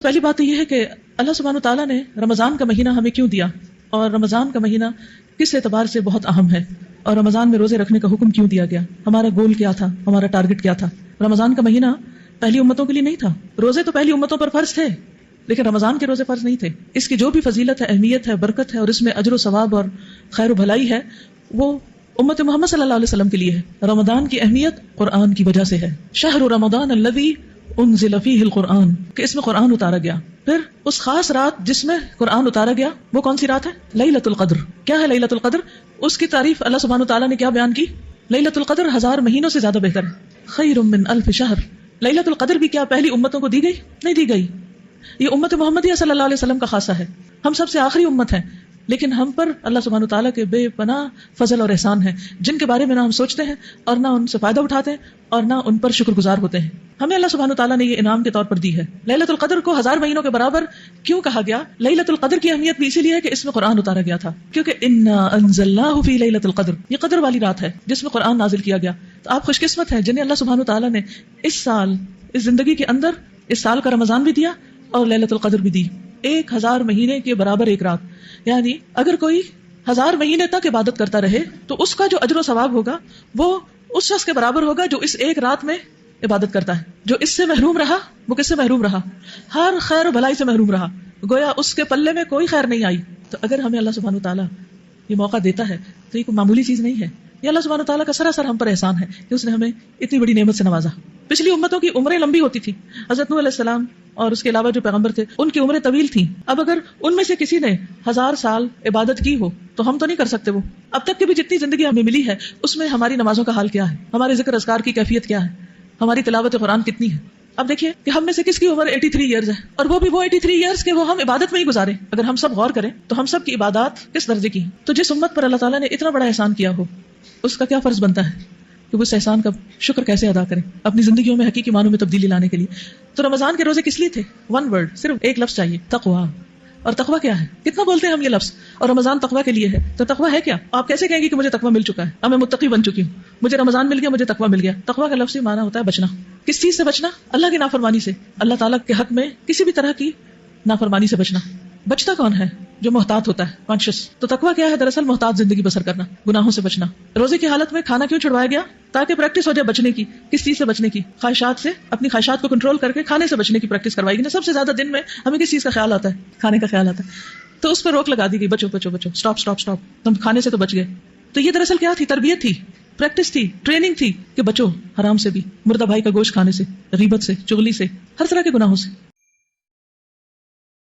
پہلی بات تو یہ ہے کہ اللہ سبحانہ تعالیٰ نے رمضان کا مہینہ ہمیں کیوں دیا، اور رمضان کا مہینہ کس اعتبار سے بہت اہم ہے، اور رمضان میں روزے رکھنے کا حکم کیوں دیا گیا، ہمارا گول کیا تھا، ہمارا ٹارگٹ کیا تھا۔ رمضان کا مہینہ پہلی امتوں کے لیے نہیں تھا، روزے تو پہلی امتوں پر فرض تھے لیکن رمضان کے روزے فرض نہیں تھے۔ اس کی جو بھی فضیلت ہے، اہمیت ہے، برکت ہے، اور اس میں اجر و ثواب اور خیر و بھلائی ہے، وہ امت محمد صلی اللہ علیہ وسلم کے لیے ہے۔ رمضان کی اہمیت قرآن کی وجہ سے ہے، شہر رمضان الذی انزل فیہ القرآن، کہ اس میں قرآن اتارا گیا۔ پھر اس خاص رات جس میں قرآن اتارا گیا وہ کون سی رات ہے؟ لیلۃ القدر۔ کیا ہے لیلۃ القدر؟ اس کی تعریف اللہ سبحانہ تعالیٰ نے کیا بیان کی؟ لیلۃ القدر 1000 مہینوں سے زیادہ بہتر ہے، خیر من الف شہر۔ لیلۃ القدر بھی کیا پہلی امتوں کو دی گئی؟ نہیں دی گئی، یہ امت محمدیہ صلی اللہ علیہ وسلم کا خاصہ ہے۔ ہم سب سے آخری امت ہے، لیکن ہم پر اللہ سبحانہ تعالیٰ کے بے پناہ فضل اور احسان ہیں، جن کے بارے میں نہ ہم سوچتے ہیں اور نہ ان سے فائدہ اٹھاتے ہیں اور نہ ان پر شکر گزار ہوتے ہیں۔ ہمیں اللہ سبحانہ تعالیٰ نے یہ انعام کے طور پر دی ہے۔ لیلۃ القدر کو 1000 مہینوں کے برابر کیوں کہا گیا؟ لیلۃ القدر کی اہمیت بھی اسی لیے ہے کہ اس میں قرآن اتارا گیا تھا، کیونکہ انا انزلناہ فی لیلۃ القدر، یہ قدر والی رات ہے جس میں قرآن نازل کیا گیا۔ تو آپ خوش قسمت ہیں جنہیں اللہ سبحانہ تعالیٰ نے اس سال، اس زندگی کے اندر، اس سال کا رمضان بھی دیا اور لیلۃ القدر بھی دی۔ 1000 مہینے کے برابر ایک رات، یعنی اگر کوئی 1000 مہینے تک عبادت کرتا رہے تو اس کا جو اجر و ثواب ہوگا وہ اس شخص کے برابر ہوگا جو اس ایک رات میں عبادت کرتا ہے۔ جو اس سے محروم رہا وہ کس سے محروم رہا؟ ہر خیر و بھلائی سے محروم رہا، گویا اس کے پلے میں کوئی خیر نہیں آئی۔ تو اگر ہمیں اللہ سبحانہ تعالیٰ یہ موقع دیتا ہے تو یہ کوئی معمولی چیز نہیں ہے، یہ اللہ سبحانہ تعالیٰ کا سراسر ہم پر احسان ہے کہ اس نے ہمیں اتنی بڑی نعمت سے نوازا۔ پچھلی امتوں کی عمریں لمبی ہوتی تھی، حضرت نوح علیہ السلام اور اس کے علاوہ جو پیغمبر تھے ان کی عمریں طویل تھیں۔ اب اگر ان میں سے کسی نے 1000 سال عبادت کی ہو تو ہم تو نہیں کر سکتے وہ۔ اب تک کی بھی جتنی زندگی ہمیں ملی ہے اس میں ہماری نمازوں کا حال کیا ہے، ہمارے ذکر اذکار کی کیفیت کیا ہے، ہماری تلاوت قرآن کتنی ہے۔ اب دیکھیے کہ ہم میں سے کس کی عمر 83 ایئرز ہے، اور وہ بھی وہ 83 ایئرز کے وہ ہم عبادت میں ہی گزارے۔ اگر ہم سب غور کریں تو ہم سب کی عبادات کس درجے کی ہیں؟ تو جس امت پر اللہ تعالیٰ نے اتنا بڑا احسان کیا ہو اس کا کیا فرض بنتا ہے کہ وہ اس احسان کا شکر کیسے ادا کریں اپنی زندگیوں میں حقیقی معنوں میں تبدیلی لانے کے لیے۔ تو رمضان کے روزے کس لیے تھے؟ 1 ورڈ، صرف ایک لفظ چاہیے، تقویٰ۔ اور تقویٰ کیا ہے؟ کتنا بولتے ہیں ہم یہ لفظ، اور رمضان تقویٰ کے لیے ہے۔ تو تقویٰ ہے کیا؟ آپ کیسے کہیں گے کہ مجھے تقویٰ مل چکا ہے، اب میں متقی بن چکی ہوں، مجھے رمضان مل گیا، مجھے تقویٰ مل گیا؟ تقویٰ کا لفظی معنی ہوتا ہے بچنا۔ کس چیز سے بچنا؟ اللہ کی نافرمانی سے، اللہ تعالیٰ کے حق میں کسی بھی طرح کی نافرمانی سے بچنا۔ بچتا کون ہے؟ جو محتاط ہوتا ہے، کانشیس۔ تو تقویٰ کیا ہے؟ دراصل محتاط زندگی بسر کرنا، گناہوں سے بچنا۔ روزے کی حالت میں کھانا کیوں چھڑوایا گیا؟ تاکہ پریکٹس ہو جائے بچنے کی۔ کس چیز سے بچنے کی؟ خواہشات سے، اپنی خواہشات کو کنٹرول کر کے کھانے سے بچنے کی پریکٹس کروائی گئی۔ سب سے زیادہ دن میں ہمیں کس چیز کا خیال آتا ہے؟ کھانے کا خیال آتا ہے، تو اس پر روک لگا دی گئی، بچو بچو بچو، اسٹاپ اسٹاپ اسٹاپ، تم کھانے سے تو بچ گئے۔ تو یہ دراصل کیا تھی؟ تربیت تھی، پریکٹس تھی، ٹریننگ تھی کہ بچو حرام سے بھی، مردہ بھائی کا گوشت کھانے سے، غیبت سے، چغلی سے، ہر طرح کے گناہوں سے۔